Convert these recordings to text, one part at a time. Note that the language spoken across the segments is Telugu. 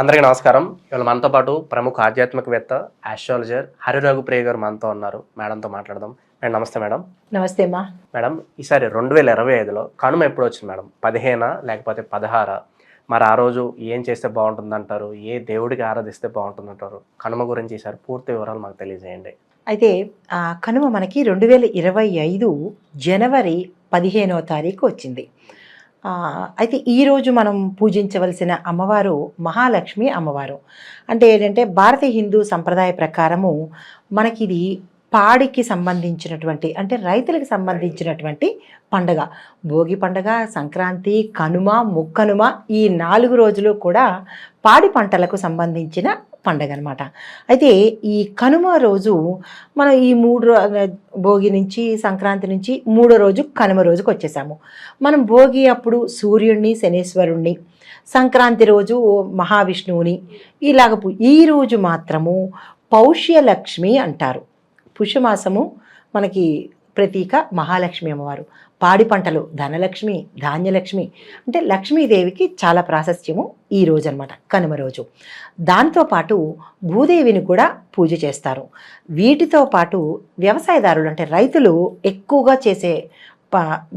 అందరికీ నమస్కారం. ఇవాళ మనతో పాటు ప్రముఖ ఆధ్యాత్మికవేత్త, ఆస్ట్రాలజర్ హరి రఘుప్రియ గారు మనతో ఉన్నారు. మేడంతో మాట్లాడదాం. మేడం నమస్తే మేడం. నమస్తే అమ్మా. మేడం, ఈసారి 2025లో కనుమ ఎప్పుడు వచ్చింది మేడం? 15 లేకపోతే 16? మరి ఆ రోజు ఏం చేస్తే బాగుంటుందంటారు? ఏ దేవుడికి ఆరాధిస్తే బాగుంటుందంటారు? కనుమ గురించి ఈసారి పూర్తి వివరాలు మాకు తెలియజేయండి. అయితే కనుమ మనకి 2025 జనవరి 15వ తారీఖు వచ్చింది. అయితే ఈరోజు మనం పూజించవలసిన అమ్మవారు మహాలక్ష్మి అమ్మవారు. అంటే ఏంటంటే భారతీయ హిందూ సంప్రదాయ ప్రకారము మనకి ఇది పాడికి సంబంధించినటువంటి, అంటే రైతులకు సంబంధించినటువంటి పండగ. భోగి పండగ, సంక్రాంతి, కనుమ, ముక్కనుమ, ఈ 4 రోజులు కూడా పాడి పంటలకు సంబంధించిన పండగ అనమాట. అయితే ఈ కనుమ రోజు మనం ఈ 3 భోగి నుంచి సంక్రాంతి నుంచి 3వ రోజు కనుమ రోజుకి వచ్చేసాము. మనం భోగి అప్పుడు సూర్యుడిని, శనేశ్వరుణ్ణి, సంక్రాంతి రోజు మహావిష్ణువుని, ఇలాగ ఈ రోజు మాత్రము పౌష్యలక్ష్మి అంటారు. పుష్యమాసము మనకి ప్రతీక మహాలక్ష్మి అమ్మవారు. పాడి పంటలు ధనలక్ష్మి, ధాన్యలక్ష్మి, అంటే లక్ష్మీదేవికి చాలా ప్రాశస్త్యము ఈ రోజు అనమాట, కనుమ రోజు. దాంతోపాటు భూదేవిని కూడా పూజ చేస్తారు. వీటితో పాటు వ్యవసాయదారులు అంటే రైతులు ఎక్కువగా చేసే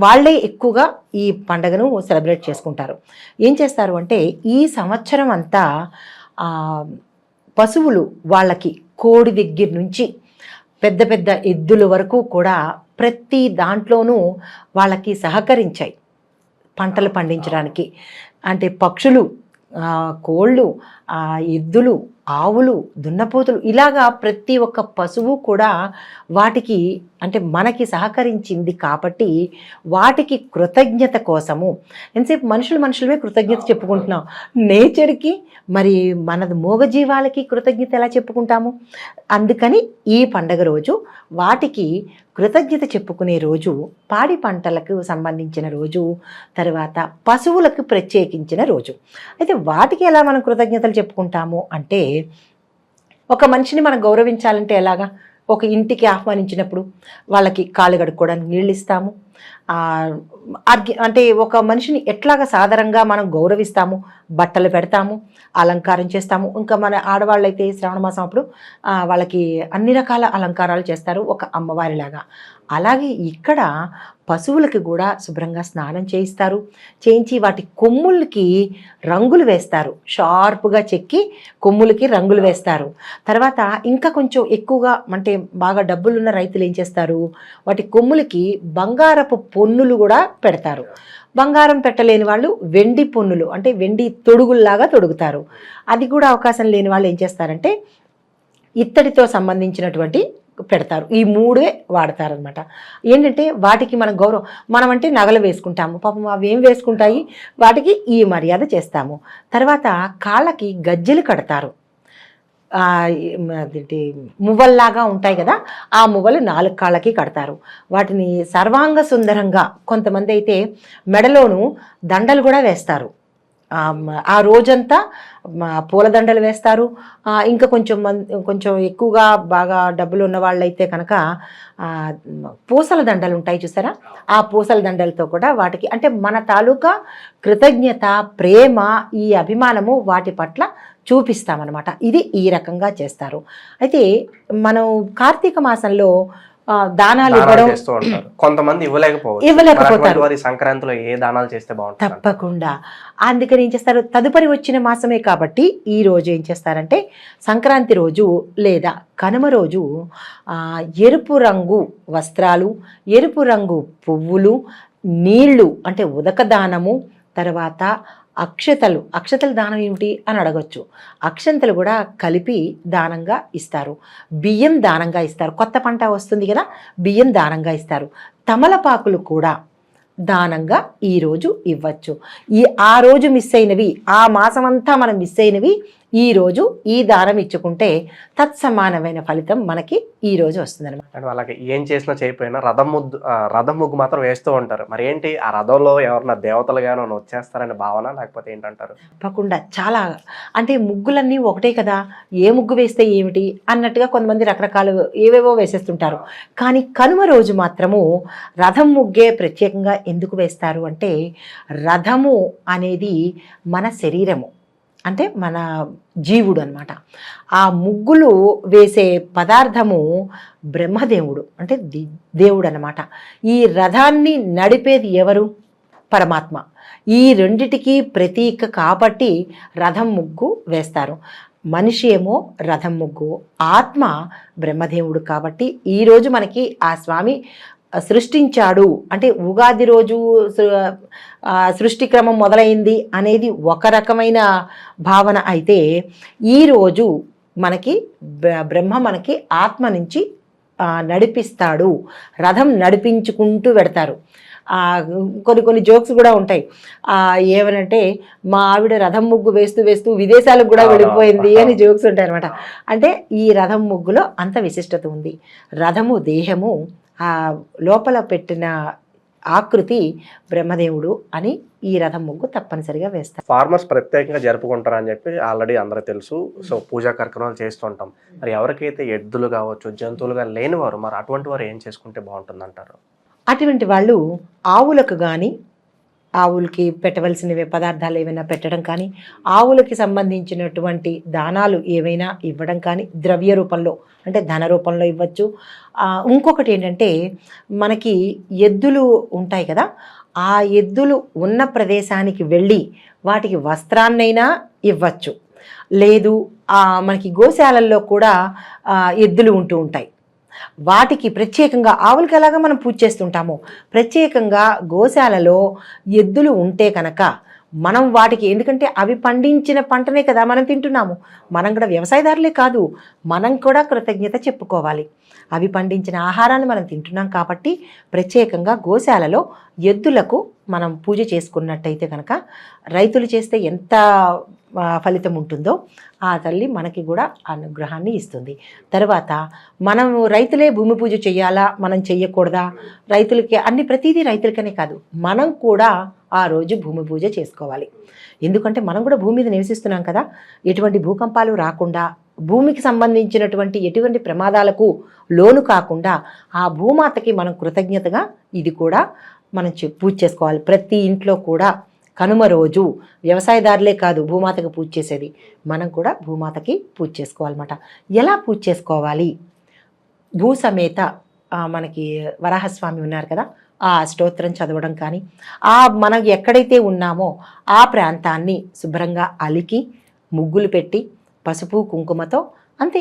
వాళ్ళే ఎక్కువగా ఈ పండగను సెలబ్రేట్ చేసుకుంటారు. ఏం చేస్తారు అంటే ఈ సంవత్సరం అంతా పశువులు వాళ్ళకి కోడి దగ్గర నుంచి పెద్ద పెద్ద ఎద్దుల వరకు కూడా ప్రతి దాంట్లోనూ వాళ్ళకి సహకరించాయి పంటలు పండించడానికి. అంటే పక్షులు, కోళ్ళు, ఎద్దులు, ఆవులు, దున్నపోతులు, ఇలాగా ప్రతి ఒక్క పశువు కూడా వాటికి అంటే మనకి సహకరించింది కాబట్టి వాటికి కృతజ్ఞత కోసము ఎంతసేపు మనుషులమే కృతజ్ఞత చెప్పుకుంటున్నాం. నేచర్కి మరి మనది మూగజీవాలకి కృతజ్ఞత ఎలా చెప్పుకుంటాము? అందుకని ఈ పండగ రోజు వాటికి కృతజ్ఞత చెప్పుకునే రోజు, పాడి పంటలకు సంబంధించిన రోజు, తర్వాత పశువులకు ప్రత్యేకించిన రోజు. అయితే వాటికి ఎలా మనం కృతజ్ఞతలు చెప్పుకుంటాము అంటే, ఒక మనిషిని మనం గౌరవించాలంటే ఎలాగా? ఒక ఇంటికి ఆహ్వానించినప్పుడు వాళ్ళకి కాళ్ళు కడుక్కోవడానికి నీళ్ళు ఇస్తాము. అంటే ఒక మనిషిని ఎట్లాగా సాధారణంగా మనం గౌరవిస్తాము, బట్టలు పెడతాము, అలంకారం చేస్తాము. ఇంకా మన ఆడవాళ్ళు అయితే శ్రావణ మాసం అప్పుడు వాళ్ళకి అన్ని రకాల అలంకారాలు చేస్తారు ఒక అమ్మవారిలాగా. అలాగే ఇక్కడ పశువులకి కూడా శుభ్రంగా స్నానం చేయించి వాటి కొమ్ములకి రంగులు వేస్తారు. షార్ప్గా చెక్కి కొమ్ములకి రంగులు వేస్తారు. తర్వాత ఇంకా కొంచెం ఎక్కువగా అంటే బాగా డబ్బులున్న రైతులు ఏం చేస్తారు, వాటి కొమ్ములకి బంగారపు పొన్నులు కూడా పెడతారు. బంగారం పెట్టలేని వాళ్ళు వెండి పొన్నులు, అంటే వెండి తొడుగుల్లాగా తొడుగుతారు. అది కూడా అవకాశం లేని వాళ్ళు ఏం చేస్తారంటే ఇత్తడితో సంబంధించినటువంటి పెడతారు. ఈ 3 వాడతారనమాట. ఏంటంటే వాటికి మన గౌరవం, మనం అంటే నగలు వేసుకుంటాము, పాపం అవి ఏం వేసుకుంటాయి, వాటికి ఈ మర్యాద చేస్తాము. తర్వాత కాళ్ళకి గజ్జెలు కడతారు. అదేంటి మువ్వల్లాగా ఉంటాయి కదా, ఆ మువ్వలు 4 కాళ్ళకి కడతారు. వాటిని సర్వాంగ సుందరంగా, కొంతమంది అయితే మెడలోను దండలు కూడా వేస్తారు. ఆ రోజంతా పూలదండలు వేస్తారు. ఇంకా కొంచెం ఎక్కువగా బాగా డబ్బులు ఉన్న వాళ్ళైతే కనుక పూసల దండలు ఉంటాయి చూసారా, ఆ పూసల దండలతో కూడా వాటికి అంటే మన తాలూకా కృతజ్ఞత, ప్రేమ, ఈ అభిమానము వాటి పట్ల చూపిస్తామన్నమాట. ఇది ఈ రకంగా చేస్తారు. అయితే మనం కార్తీక మాసంలో దానాలు ఇవ్వడం కొంతమంది ఇవ్వలేకపోతారు. సంక్రాంతిలో ఏ దానాలు చేస్తే బాగుంటుంది? తప్పకుండా. అందుకని ఏం చేస్తారు, తదుపరి వచ్చిన మాసమే కాబట్టి ఈ రోజు ఏం చేస్తారంటే సంక్రాంతి రోజు లేదా కనుమ రోజు ఎరుపు రంగు వస్త్రాలు, ఎరుపు రంగు పువ్వులు, నీళ్లు అంటే ఉదక దానము, తర్వాత అక్షతలు దానం ఏమిటి అని అడగొచ్చు. అక్షంతలు కూడా కలిపి దానంగా ఇస్తారు. బియ్యం దానంగా ఇస్తారు. కొత్త పంట వస్తుంది కదా, బియ్యం దానంగా ఇస్తారు. తమలపాకులు కూడా దానంగా ఈరోజు ఇవ్వచ్చు. ఆ రోజు మిస్ అయినవి, ఆ మాసం అంతా మనం మిస్ అయినవి ఈరోజు ఈ దానం ఇచ్చుకుంటే తత్సమానమైన ఫలితం మనకి ఈరోజు వస్తుంది అనమాట. అండ్ వాళ్ళకి ఏం చేసినా చేయకపోయినా రథం ముగ్గు మాత్రం వేస్తూ ఉంటారు. మరి ఏంటి ఆ రథంలో ఎవరన్నా దేవతలుగానో వచ్చేస్తారనే భావన, లేకపోతే ఏంటంటారు? తప్పకుండా. చాలా అంటే ముగ్గులన్నీ ఒకటే కదా, ఏ ముగ్గు వేస్తే ఏమిటి అన్నట్టుగా కొంతమంది రకరకాలు ఏవేవో వేసేస్తుంటారు. కానీ కనుమ రోజు మాత్రము రథం ముగ్గే ప్రత్యేకంగా ఎందుకు వేస్తారు అంటే, రథము అనేది మన శరీరము, అంటే మన జీవుడు అనమాట. ఆ ముగ్గులు వేసే పదార్థము బ్రహ్మదేవుడు, అంటే దేవుడు అనమాట. ఈ రథాన్ని నడిపేది ఎవరు? పరమాత్మ. ఈ రెండిటికి ప్రతీక కాబట్టి రథం ముగ్గు వేస్తారు. మనిషి ఏమో రథం ముగ్గు, ఆత్మ బ్రహ్మదేవుడు. కాబట్టి ఈరోజు మనకి ఆ స్వామి సృష్టించాడు అంటే ఉగాది రోజు సృష్టి క్రమం మొదలైంది అనేది ఒక రకమైన భావన అయితే, ఈరోజు మనకి బ్రహ్మ మనకి ఆత్మ నుంచి నడిపిస్తాడు, రథం నడిపించుకుంటూ పెడతారు. కొన్ని జోక్స్ కూడా ఉంటాయి. ఏమనంటే మా ఆవిడ రథం ముగ్గు వేస్తూ వేస్తూ విదేశాలకు కూడా వెళ్ళిపోయింది అని జోక్స్ ఉంటాయి అనమాట. అంటే ఈ రథం ముగ్గులో అంత విశిష్టత ఉంది. రథము దేహము, ఆ లోపల పెట్టిన ఆకృతి బ్రహ్మదేవుడు అని ఈ రథం ముగ్గు తప్పనిసరిగా వేస్తారు. ఫార్మర్స్ ప్రత్యేకంగా జరుపుకుంటారు అని చెప్పి ఆల్రెడీ అందరూ తెలుసు. సో పూజా కార్యక్రమాలు చేస్తుంటాం. మరి ఎవరికైతే ఎద్దులు కావచ్చు, జంతువులుగా లేనివారు, మరి అటువంటి వారు ఏం చేసుకుంటే బాగుంటుంది అంటారు? అటువంటి వాళ్ళు ఆవులకు కానీ, ఆవులకి పెట్టవలసినవి పదార్థాలు ఏమైనా పెట్టడం కానీ, ఆవులకి సంబంధించినటువంటి దానాలు ఏవైనా ఇవ్వడం కానీ, ద్రవ్య రూపంలో అంటే ధన రూపంలో ఇవ్వచ్చు. ఇంకొకటి ఏంటంటే మనకి ఎద్దులు ఉంటాయి కదా, ఆ ఎద్దులు ఉన్న ప్రదేశానికి వెళ్ళి వాటికి వస్త్రాన్నైనా ఇవ్వచ్చు. లేదు మనకి గోశాలల్లో కూడా ఎద్దులు ఉంటూ ఉంటాయి. వాటికి ప్రత్యేకంగా, ఆవులకి ఎలాగా మనం పూజ చేస్తుంటామో ప్రత్యేకంగా గోశాలలో ఎద్దులు ఉంటే కనుక మనం వాటికి, ఎందుకంటే అవి పండించిన పంటనే కదా మనం తింటున్నాము. మనం కూడా వ్యవసాయదారులే కాదు, మనం కూడా కృతజ్ఞత చెప్పుకోవాలి. అవి పండించిన ఆహారాన్ని మనం తింటున్నాం కాబట్టి ప్రత్యేకంగా గోశాలలో ఎద్దులకు మనం పూజ చేసుకున్నట్టయితే కనుక రైతులు చేస్తే ఎంత ఫలితం ఉంటుందో ఆ తల్లి మనకి కూడా అనుగ్రహాన్ని ఇస్తుంది. తర్వాత మనం రైతులే భూమి పూజ చేయాలా, మనం చెయ్యకూడదా? రైతులకి ప్రతిదీ రైతులకనే కాదు, మనం కూడా ఆ రోజు భూమి పూజ చేసుకోవాలి. ఎందుకంటే మనం కూడా భూమి మీద నివసిస్తున్నాం కదా, ఎటువంటి భూకంపాలు రాకుండా, భూమికి సంబంధించినటువంటి ఎటువంటి ప్రమాదాలకు లోను కాకుండా ఆ భూమాతకి మనం కృతజ్ఞతగా ఇది కూడా మనం పూజ చేసుకోవాలి. ప్రతి ఇంట్లో కూడా కనుమ రోజు వ్యవసాయదారులే కాదు భూమాతకి పూజ చేసేది, మనం కూడా భూమాతకి పూజ చేసుకోవాలన్నమాట. ఎలా పూజ చేసుకోవాలి? భూసమేత మనకి వరాహస్వామి ఉన్నారు కదా, ఆ స్తోత్రం చదవడం కానీ, మనం ఎక్కడైతే ఉన్నామో ఆ ప్రాంతాన్ని శుభ్రంగా అలికి ముగ్గులు పెట్టి పసుపు కుంకుమతో, అంతే.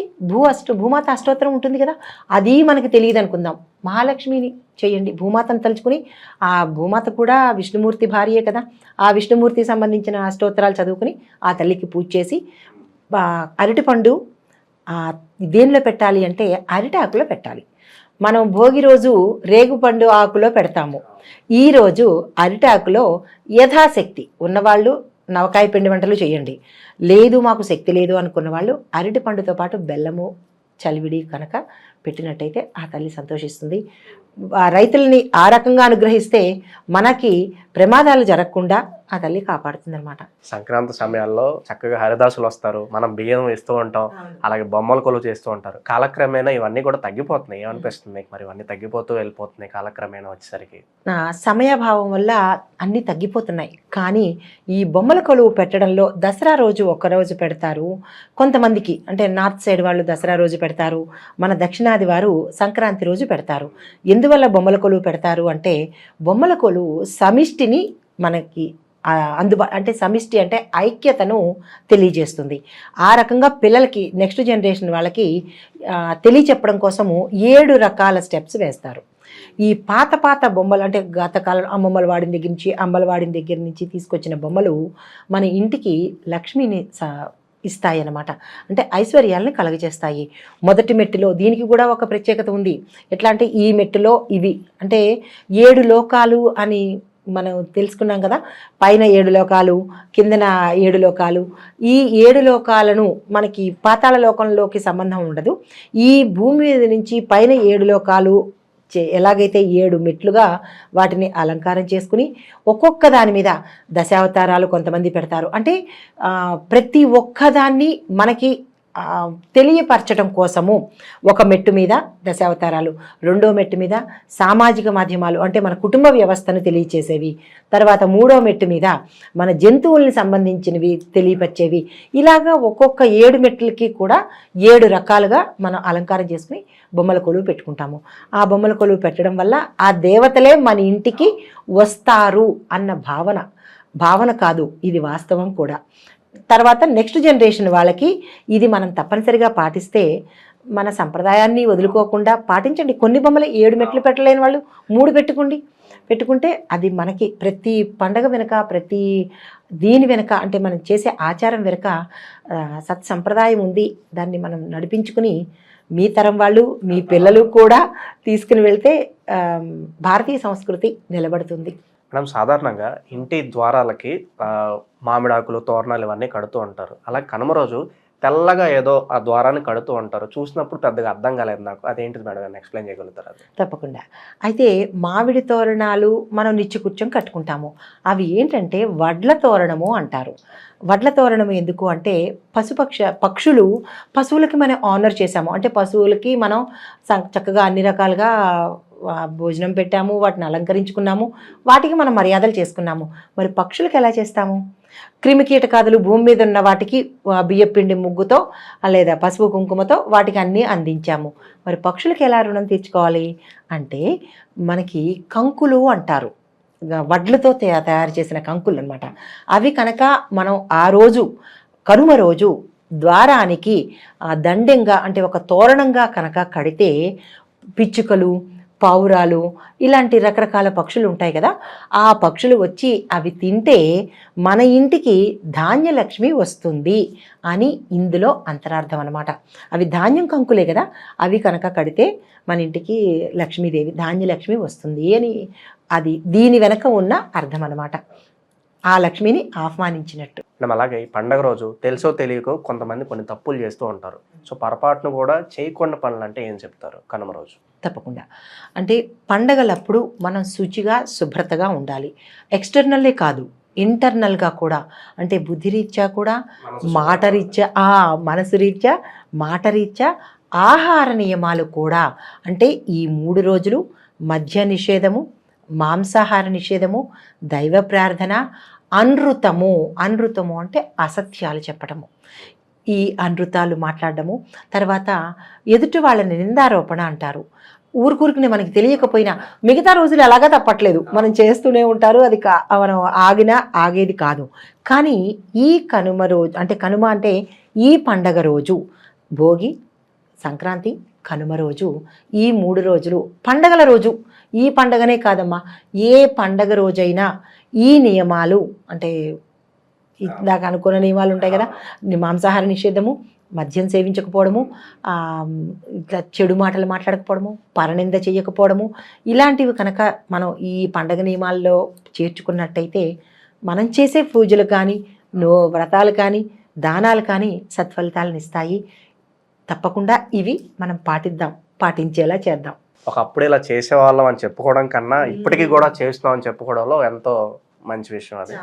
భూమాత అష్టోత్తరం ఉంటుంది కదా, అది మనకి తెలియదు అనుకుందాం, మహాలక్ష్మిని చేయండి, భూమాతను తలుచుకుని. ఆ భూమాత కూడా విష్ణుమూర్తి భార్యే కదా, ఆ విష్ణుమూర్తికి సంబంధించిన అష్టోత్తరాలు చదువుకుని ఆ తల్లికి పూజ చేసి, అరటిపండు దేనిలో పెట్టాలి అంటే అరిటాకులో పెట్టాలి. మనం భోగి రోజు రేగుపండు ఆకులో పెడతాము, ఈరోజు అరిటాకులో యథాశక్తి ఉన్నవాళ్ళు నవకాయ పిండి వంటలు చేయండి. లేదు మాకు శక్తి లేదు అనుకున్న వాళ్ళు అరటి పండుతో పాటు బెల్లము చలివిడి కనుక పెట్టినట్టయితే ఆ తల్లి సంతోషిస్తుంది. రైతుల్ని ఆ రకంగా అనుగ్రహిస్తే మనకి ప్రమాదాలు జరగకుండా ఆ తల్లి కాపాడుతుంది అనమాట. సంక్రాంతి సమయాల్లో చక్కగా హరిదాసులు వస్తారు, మనం బియ్యం ఇస్తూ ఉంటాం, అలాగే బొమ్మల కొలువు చేస్తూ ఉంటారు. కాలక్రమేణా ఇవన్నీ కూడా తగ్గిపోతున్నాయి. ఏమనిపిస్తుంది మీకు? మరి ఇవన్నీ తగ్గిపోతూ వెళ్ళిపోతున్నాయి కాలక్రమేణా వచ్చేసరికి. సమయాభావం వల్ల అన్నీ తగ్గిపోతున్నాయి. కానీ ఈ బొమ్మల కొలువు పెట్టడంలో దసరా రోజు ఒక్కరోజు పెడతారు కొంతమందికి, అంటే నార్త్ సైడ్ వాళ్ళు దసరా రోజు పెడతారు, మన దక్షిణాది వారు సంక్రాంతి రోజు పెడతారు. ఎందువల్ల బొమ్మల కొలువు పెడతారు అంటే, బొమ్మల కొలువు సమిష్టిని మనకి అంటే సమిష్టి అంటే ఐక్యతను తెలియజేస్తుంది. ఆ రకంగా పిల్లలకి, నెక్స్ట్ జనరేషన్ వాళ్ళకి తెలియచెప్పడం కోసము 7 రకాల స్టెప్స్ వేస్తారు. ఈ పాత బొమ్మలు అంటే గతకాలం అమ్మమ్మల వాడిన దగ్గర నుంచి, అంబల వాడిన దగ్గర నుంచి తీసుకొచ్చిన బొమ్మలు మన ఇంటికి లక్ష్మిని ఇస్తాయన్నమాట. అంటే ఐశ్వర్యాలను కలగజేస్తాయి. మొదటి మెట్టులో దీనికి కూడా ఒక ప్రత్యేకత ఉంది. ఎట్లా అంటే ఈ మెట్టులో ఇవి అంటే 7 లోకాలు అని మనం తెలుసుకున్నాం కదా, పైన 7 లోకాలు, కిందన 7 లోకాలు. ఈ 7 లోకాలను మనకి పాతాళ లోకంలోకి సంబంధం ఉండదు. ఈ భూమి మీద నుంచి పైన 7 లోకాలు ఎలాగైతే 7 మెట్లుగా వాటిని అలంకారం చేసుకుని ఒక్కొక్క దాని మీద దశావతారాలు కొంతమంది పెడతారు. అంటే ప్రతి ఒక్కదాన్ని మనకి తెలియపరచడం కోసము ఒక మెట్టు మీద దశావతారాలు, రెండో మెట్టు మీద సామాజిక మాధ్యమాలు అంటే మన కుటుంబ వ్యవస్థను తెలియచేసేవి, తర్వాత మూడో మెట్టు మీద మన జంతువుల్ని సంబంధించినవి తెలియపరిచేవి, ఇలాగా ఒక్కొక్క 7 మెట్లకి కూడా 7 రకాలుగా మనం అలంకారం చేసుకుని బొమ్మల కొలువు పెట్టుకుంటాము. ఆ బొమ్మల కొలువు పెట్టడం వల్ల ఆ దేవతలే మన ఇంటికి వస్తారు అన్న భావన కాదు, ఇది వాస్తవం కూడా. తర్వాత నెక్స్ట్ జనరేషన్ వాళ్ళకి ఇది మనం తప్పనిసరిగా పాటిస్తే మన సంప్రదాయాన్ని వదులుకోకుండా పాటించండి. కొన్ని బొమ్మలు 7 మెట్లు పెట్టలేని వాళ్ళు 3 పెట్టుకుంటే అది మనకి ప్రతి పండగ వెనుక, ప్రతి దీని వెనుక అంటే మనం చేసే ఆచారం వెనుక సత్సంప్రదాయం ఉంది. దాన్ని మనం నడిపించుకుని మీ తరం వాళ్ళు, మీ పిల్లలు కూడా తీసుకుని వెళ్తే భారతీయ సంస్కృతి నిలబడుతుంది. మనం సాధారణంగా ఇంటి ద్వారాలకి మామిడాకులు, తోరణాలు ఇవన్నీ కడుతూ ఉంటారు. అలాగే కనుమ రోజు తెల్లగా ఏదో ఆ ద్వారాన్ని కడుతూ ఉంటారు. చూసినప్పుడు పెద్దగా అర్థం కాలేదు నాకు. అదేంటిది మేడం, అని ఎక్స్ప్లెయిన్ చేయగలుగుతారు? అది తప్పకుండా. అయితే మామిడి తోరణాలు మనం నిత్యకృత్యం కట్టుకుంటాము. అవి ఏంటంటే వడ్ల తోరణము అంటారు. వడ్ల తోరణం ఎందుకు అంటే పక్షులు, పశువులకి మనం ఆనర్ చేశాము. అంటే పశువులకి మనం చక్కగా అన్ని రకాలుగా భోజనం పెట్టాము, వాటిని అలంకరించుకున్నాము, వాటికి మనం మర్యాదలు చేసుకున్నాము. మరి పక్షులకు ఎలా చేస్తాము? క్రిమికీటకాదులు భూమి మీద ఉన్న వాటికి బియ్యపిండి ముగ్గుతో లేదా పసుపు కుంకుమతో వాటికి అన్నీ అందించాము. మరి పక్షులకు ఎలా రుణం తీర్చుకోవాలి అంటే మనకి కంకులు అంటారు, వడ్లతో తయారు చేసిన కంకులు అనమాట. అవి కనుక మనం ఆ రోజు కనుమ రోజు ద్వారానికి దండెంగా అంటే ఒక తోరణంగా కనుక కడితే పిచ్చుకలు, పావురాలు ఇలాంటి రకరకాల పక్షులు ఉంటాయి కదా, ఆ పక్షులు వచ్చి అవి తింటే మన ఇంటికి ధాన్యలక్ష్మి వస్తుంది అని ఇందులో అంతరార్థం అనమాట. అవి ధాన్యం కంకులే కదా, అవి కనుక కడితే మన ఇంటికి లక్ష్మీదేవి, ధాన్యలక్ష్మి వస్తుంది అని అది దీని వెనక ఉన్న అర్థం అనమాట. ఆ లక్ష్మిని ఆహ్వానించినట్టు. మనం అలాగే ఈ పండగ రోజు తెలుసో తెలియకో కొంతమంది కొన్ని తప్పులు చేస్తూ ఉంటారు. సో పొరపాటును కూడా చేయకుండా పనులు అంటే ఏం చెప్తారు కనుమ రోజు? తప్పకుండా. అంటే పండగలప్పుడు మనం శుచిగా, శుభ్రతగా ఉండాలి. ఎక్స్టర్నల్లే కాదు, ఇంటర్నల్గా కూడా. అంటే బుద్ధిరీత్యా కూడా, మనసు రీత్యా, మాట రీత్యా, ఆహార నియమాలు కూడా. అంటే ఈ 3 రోజులు మద్య నిషేధము, మాంసాహార నిషేధము, దైవ ప్రార్థన, అనృతము అంటే అసత్యాలు చెప్పడము, ఈ అనృతాలు మాట్లాడడము, తర్వాత ఎదుటి వాళ్ళని నిందారోపణ అంటారు. ఊరికూరికి మనకి తెలియకపోయినా మిగతా రోజులు ఎలాగా తప్పట్లేదు, మనం చేస్తూనే ఉంటారు, అది మనం ఆగేది కాదు. కానీ ఈ కనుమ రోజు అంటే కనుమ అంటే ఈ పండగ రోజు, భోగి, సంక్రాంతి, కనుమ రోజు, ఈ 3 రోజులు పండగల రోజు. ఈ పండగనే కాదమ్మా, ఏ పండగ రోజైనా ఈ నియమాలు అంటే ఇందాక అనుకున్న నియమాలు ఉంటాయి కదా, మాంసాహార నిషేధము, మద్యం సేవించకపోవడము, ఇట్లా చెడు మాటలు మాట్లాడకపోవడము, పరనింద చేయకపోవడము, ఇలాంటివి కనుక మనం ఈ పండగ నియమాల్లో చేర్చుకున్నట్టయితే మనం చేసే పూజలు కానీ, వ్రతాలు కానీ, దానాలు కానీ సత్ఫలితాలను ఇస్తాయి. తప్పకుండా ఇవి మనం పాటించేలా చేద్దాం. ఒకప్పుడు ఇలా చేసేవాళ్ళం అని చెప్పుకోవడం కన్నా ఇప్పటికీ కూడా చేస్తున్నాం అని చెప్పుకోవడంలో ఎంతో మంచి విషయం అది.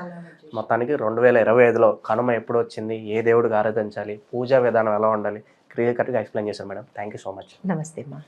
మొత్తానికి 2025లో కనుమ ఎప్పుడు వచ్చింది, ఏ దేవుడికి ఆరాధించాలి, పూజా విధానం ఎలా ఉండాలి, క్లియర్ కట్గా ఎక్స్ప్లెయిన్ చేశారు madam. Thank you so much. నమస్తే అమ్మా.